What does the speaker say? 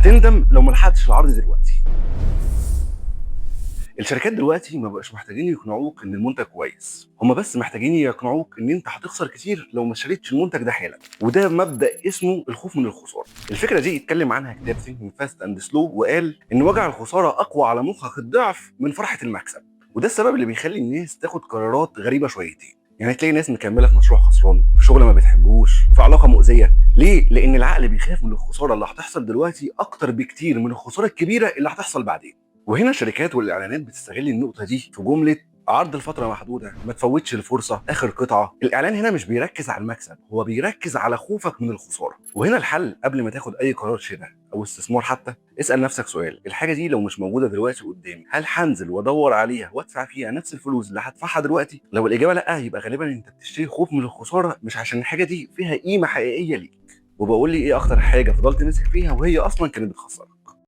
هتندم لو ما لحقتش العرض دلوقتي. الشركات دلوقتي ما بقاش محتاجين يقنعوك ان المنتج كويس، هم بس محتاجين يقنعوك ان انت هتخسر كتير لو ما اشتريتش المنتج ده حالا، وده مبدأ اسمه الخوف من الخسارة. الفكرة دي اتكلم عنها كتاب Thinking Fast and Slow، وقال ان وجع الخسارة اقوى على مخك الضعف من فرحة المكسب، وده السبب اللي بيخلي الناس تاخد قرارات غريبة شويتين. يعني تلاقي ناس مكملة في مشروع خسران، في شغل ما بتحبوش، في علاقة مؤذية. ليه؟ لأن العقل بيخاف من الخسارة اللي هتحصل دلوقتي أكتر بكتير من الخسارة الكبيرة اللي هتحصل بعدين. وهنا الشركات والاعلانات بتستغل النقطه دي في جمله عرض لفتره محدوده، ما تفوتش الفرصه، اخر قطعه. الاعلان هنا مش بيركز على المكسب، هو بيركز على خوفك من الخساره. وهنا الحل، قبل ما تاخد اي قرار شراء او استثمار حتى، اسال نفسك سؤال: الحاجه دي لو مش موجوده دلوقتي قدامي، هل هنزل وادور عليها وادفع فيها نفس الفلوس اللي هدفعها دلوقتي؟ لو الاجابه لا، يبقى غالبا انت بتشتري خوف من الخساره، مش عشان الحاجه دي فيها قيمه حقيقيه ليك. وبقول لي ايه اكتر حاجه فضلت ماسك فيها وهي اصلا كانت بتخسرك؟